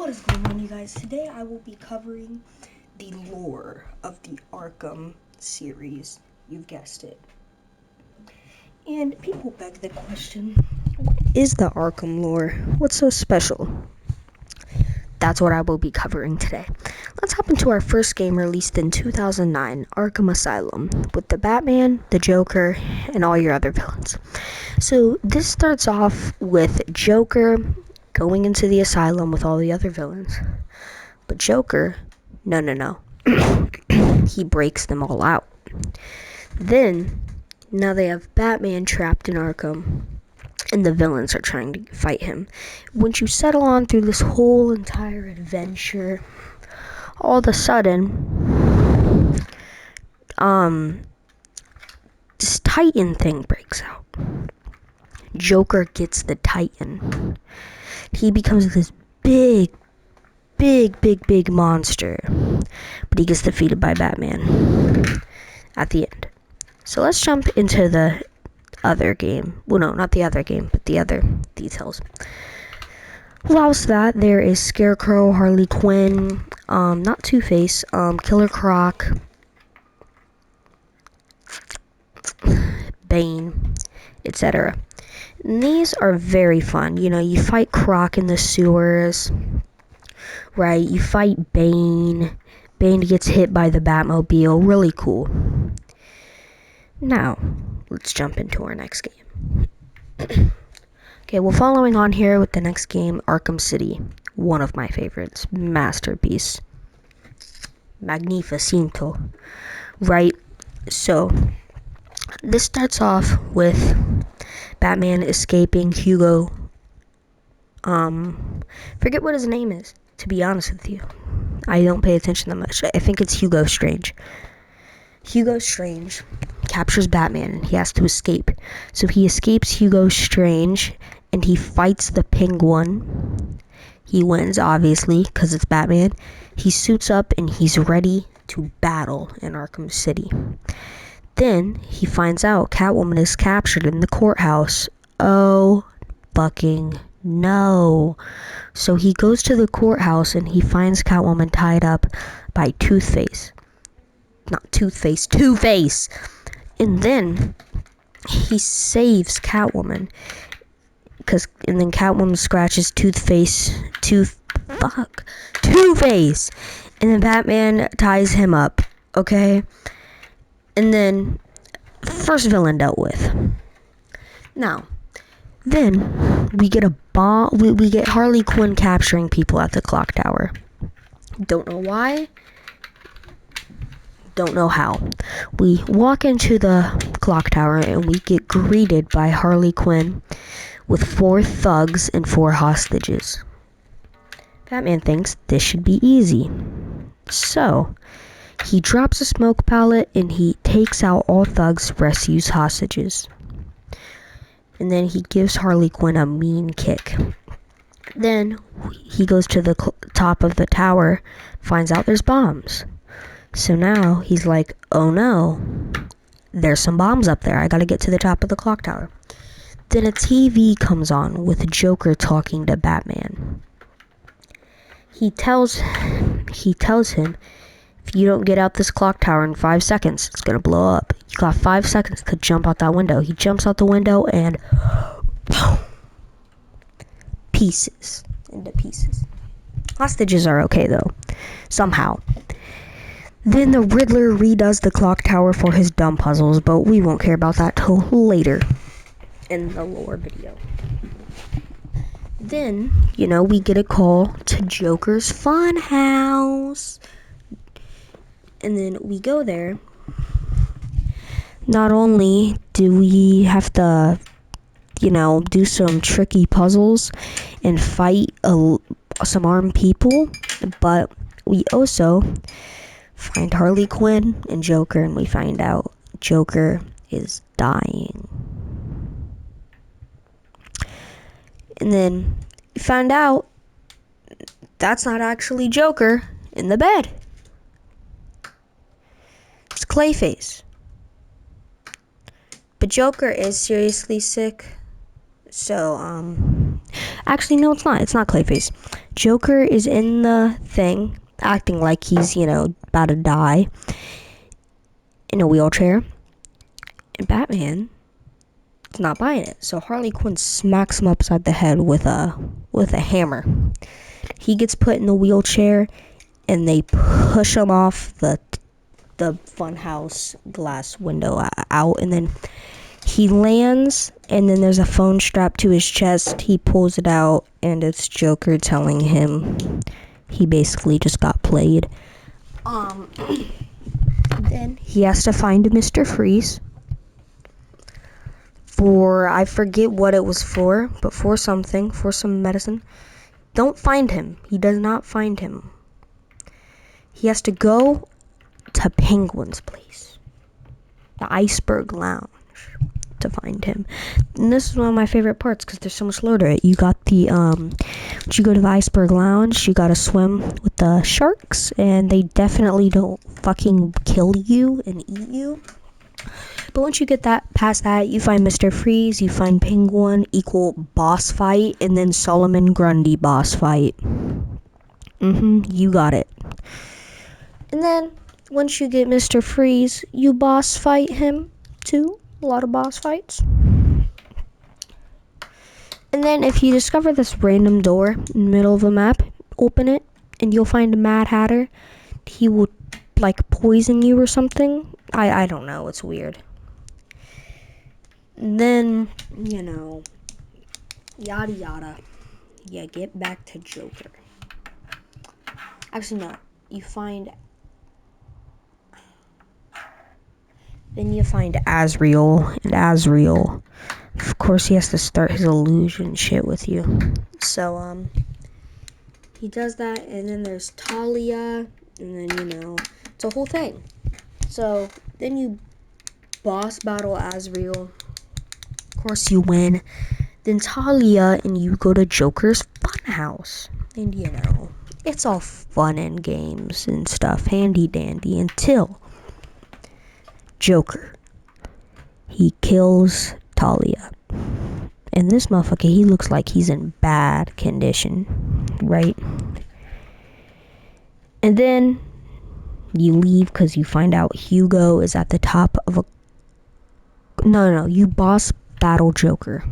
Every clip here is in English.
What is going on, you guys? Today I will be covering the lore of the Arkham series. You've guessed it. And people beg the question, what is the Arkham lore? What's so special? That's what I will be covering today. Let's hop into our first game released in 2009, Arkham Asylum, with the Batman, the Joker, and all your other villains. So this starts off with Joker going into the asylum with all the other villains. But Joker, no. He breaks them all out. Then, now they have Batman trapped in Arkham, and the villains are trying to fight him. Once you settle on through this whole entire adventure, all of a sudden, this Titan thing breaks out. Joker gets the Titan. He becomes this big monster, but he gets defeated by Batman at the end. So let's jump into the other game. Well, no, not the other game, but the other details. Whilst that, there is Scarecrow, Harley Quinn, not Two-Face, Killer Croc, Bane, etc. These are very fun. You know, you fight Croc in the sewers, right? You fight Bane. Bane gets hit by the Batmobile. Really cool. Now, let's jump into our next game. Okay, well, following on here with the next game, Arkham City. One of my favorites. Masterpiece. Magnificento. Right? So, this starts off with Batman escaping Hugo. Forget what his name is, to be honest with you. I don't pay attention that much. I think it's Hugo Strange. Hugo Strange captures Batman and he has to escape. So he escapes Hugo Strange and he fights the Penguin. He wins, obviously, because it's Batman. He suits up and he's ready to battle in Arkham City. Then he finds out Catwoman is captured in the courthouse. Oh, fucking no. So he goes to the courthouse and he finds Catwoman tied up by Two-Face. And then he saves Catwoman. And then Catwoman scratches Two-Face. And then Batman ties him up. Okay? And then, first villain dealt with. Now, then we get we get Harley Quinn capturing people at the clock tower. Don't know why. Don't know how. We walk into the clock tower and we get greeted by Harley Quinn with 4 thugs and 4 hostages. Batman thinks this should be easy. So, he drops a smoke pellet and he takes out all thugs, rescues hostages. And then he gives Harley Quinn a mean kick. Then he goes to the top of the tower, finds out there's bombs. So now he's like, oh no, there's some bombs up there. I gotta get to the top of the clock tower. Then a TV comes on with Joker talking to Batman. He tells him, if you don't get out this clock tower in 5 seconds, it's gonna blow up. You got 5 seconds to jump out that window. He jumps out the window and boom, into pieces. Hostages are okay though, somehow. Then the Riddler redoes the clock tower for his dumb puzzles, but we won't care about that till later in the lore video. Then, we get a call to Joker's Fun House. And then we go there. Not only do we have to, do some tricky puzzles and fight some armed people, but we also find Harley Quinn and Joker, and we find out Joker is dying. And then we find out that's not actually Joker in the bed. It's Clayface. But Joker is seriously sick. So, actually, no, it's not. It's not Clayface. Joker is in the thing, acting like he's, about to die in a wheelchair. And Batman is not buying it. So Harley Quinn smacks him upside the head with a hammer. He gets put in the wheelchair, and they push him off the funhouse glass window out, and then he lands, and then there's a phone strapped to his chest. He pulls it out, and it's Joker telling him he basically just got played. Then he has to find Mr. Freeze for, I forget what it was for, but for some medicine. Don't find him. He does not find him. He has to go to Penguin's place, the Iceberg Lounge, to find him. And this is one of my favorite parts because there's so much lore to it. You got the when you go to the Iceberg Lounge, you gotta swim with the sharks, and they definitely don't fucking kill you and eat you. But once you get past that, you find Mr. Freeze, you find Penguin equal boss fight, and then Solomon Grundy boss fight. You got it. And then once you get Mr. Freeze, you boss fight him too. A lot of boss fights. And then if you discover this random door in the middle of a map, open it, and you'll find a Mad Hatter. He will poison you or something. I don't know, it's weird. Then, yada yada. Yeah, get back to Joker. Actually, no. Then you find Azrael, and Azrael, of course, he has to start his illusion shit with you. So, he does that, and then there's Talia, and then, it's a whole thing. So, then you boss battle Azrael. Of course, you win. Then Talia, and you go to Joker's funhouse. And, it's all fun and games and stuff, handy dandy, until Joker, he kills Talia. And this motherfucker, he looks like he's in bad condition, right? And then you leave because you find out Hugo is at the top of a... No, you boss battle Joker.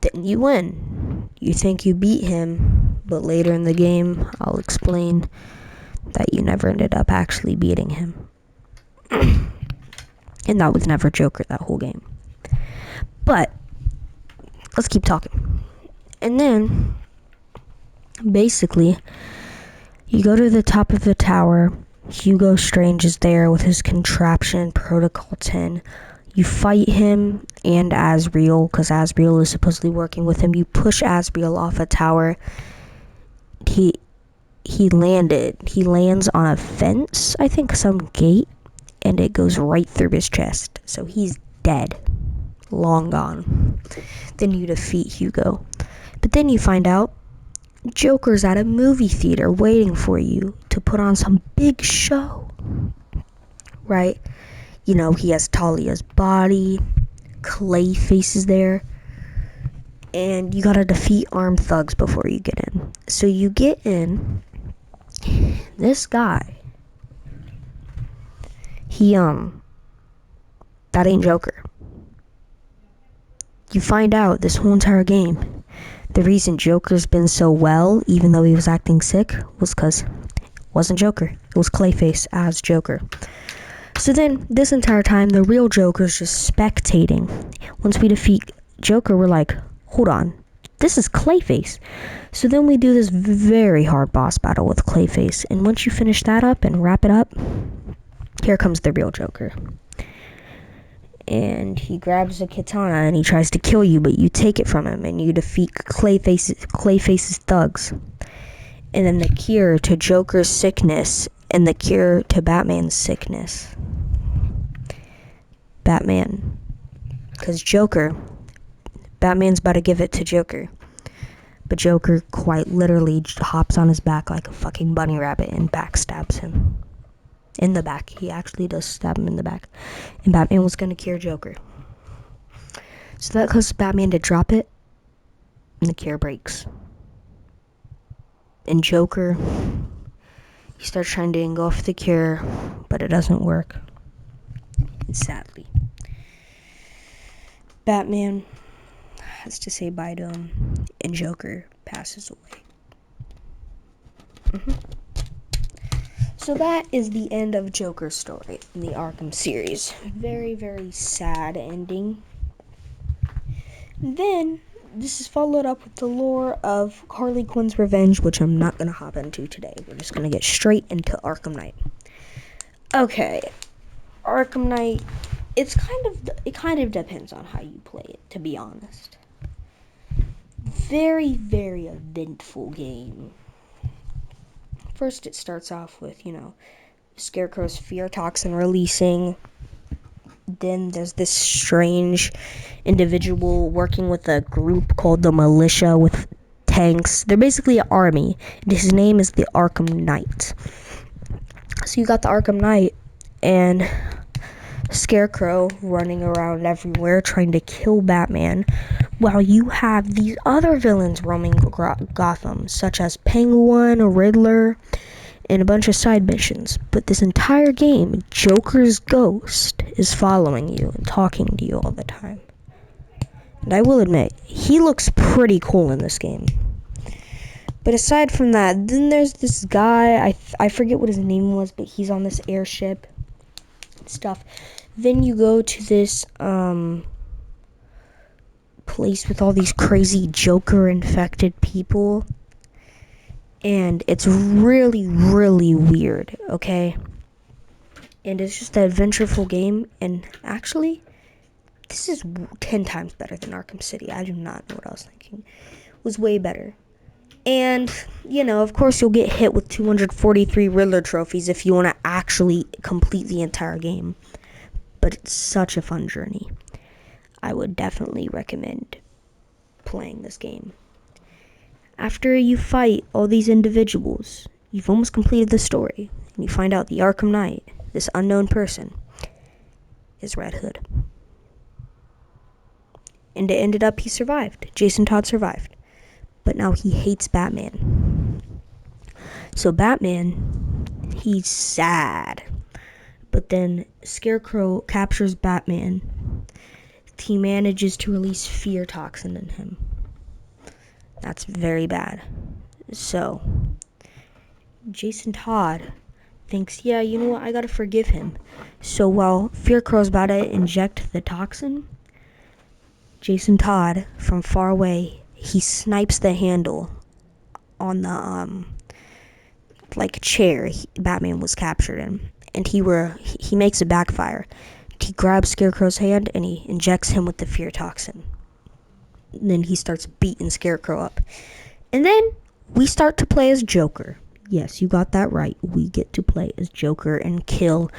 Then you win. You think you beat him, but later in the game, I'll explain that you never ended up actually beating him. And that was never Joker that whole game. But let's keep talking. And then basically you go to the top of the tower. Hugo Strange is there with his contraption, Protocol 10. You fight him and Azrael, because Azrael is supposedly working with him. You push Azrael off a tower. He lands on a fence, I think, some gate, and it goes right through his chest. So he's dead. Long gone. Then you defeat Hugo. But then you find out Joker's at a movie theater waiting for you to put on some big show. Right? He has Talia's body. Clayface is there. And you gotta defeat armed thugs before you get in. So you get in. This guy, that ain't Joker. You find out this whole entire game, the reason Joker's been so well, even though he was acting sick, was because it wasn't Joker. It was Clayface as Joker. So then, this entire time, the real Joker's just spectating. Once we defeat Joker, we're like, hold on, this is Clayface. So then we do this very hard boss battle with Clayface. And once you finish that up and wrap it up, here comes the real Joker. And he grabs a katana and he tries to kill you, but you take it from him and you defeat Clayface's thugs. And then the cure to Joker's sickness and the cure to Batman's sickness. Batman. Because Batman's about to give it to Joker. But Joker quite literally hops on his back like a fucking bunny rabbit and backstabs him. In the back. He actually does stab him in the back. And Batman was going to cure Joker. So that causes Batman to drop it. And the cure breaks. and Joker, he starts trying to engulf the cure, but it doesn't work. And sadly, Batman has to say bye to him, and Joker passes away. So that is the end of Joker's story in the Arkham series. Very, very sad ending. Then, this is followed up with the lore of Harley Quinn's revenge, which I'm not going to hop into today. We're just going to get straight into Arkham Knight. Okay, Arkham Knight, it kind of depends on how you play it, to be honest. Very, very eventful game. First, it starts off with, Scarecrow's fear toxin releasing. Then there's this strange individual working with a group called the Militia with tanks. They're basically an army. And his name is the Arkham Knight. So you got the Arkham Knight and Scarecrow running around everywhere trying to kill Batman, while you have these other villains roaming Gotham, such as Penguin, Riddler, and a bunch of side missions. But this entire game, Joker's ghost is following you and talking to you all the time. And I will admit, he looks pretty cool in this game. But aside from that, then there's this guy, I forget what his name was, but he's on this airship and stuff. Then you go to this place with all these crazy Joker-infected people. And it's really, really weird, okay? And it's just an adventureful game. And actually, this is 10 times better than Arkham City. I do not know what I was thinking. It was way better. And, of course, you'll get hit with 243 Riddler trophies if you want to actually complete the entire game. But it's such a fun journey. I would definitely recommend playing this game. After you fight all these individuals, you've almost completed the story, and you find out the Arkham Knight, this unknown person, is Red Hood. And it ended up he survived. Jason Todd survived. But now he hates Batman. So Batman, he's sad. But then Scarecrow captures Batman. He manages to release fear toxin in him. That's very bad. So, Jason Todd thinks, yeah, you know what, I gotta forgive him. So while Scarecrow's about to inject the toxin, Jason Todd, from far away, he snipes the handle on the, chair Batman was captured in. And he makes it backfire. He grabs Scarecrow's hand and he injects him with the fear toxin. And then he starts beating Scarecrow up. And then we start to play as Joker. Yes, you got that right. We get to play as Joker and kill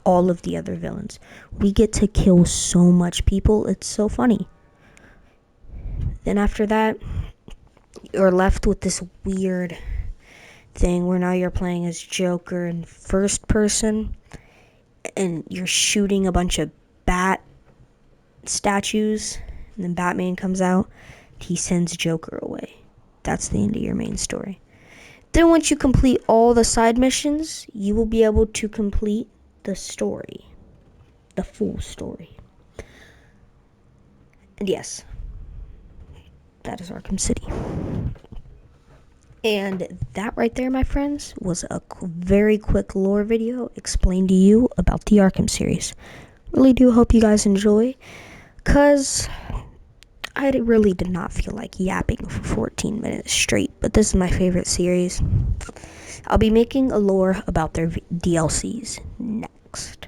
all of the other villains. We get to kill so much people. It's so funny. Then after that, you're left with this weird thing where now you're playing as Joker in first person. And you're shooting a bunch of bat statues. And then Batman comes out. He sends Joker away. That's the end of your main story. Then once you complete all the side missions, you will be able to complete the story. The full story. And yes, that is Arkham City. And that right there, my friends, was a very quick lore video explained to you about the Arkham series. Really do hope you guys enjoy, because I really did not feel like yapping for 14 minutes straight, but this is my favorite series. I'll be making a lore about their DLCs next.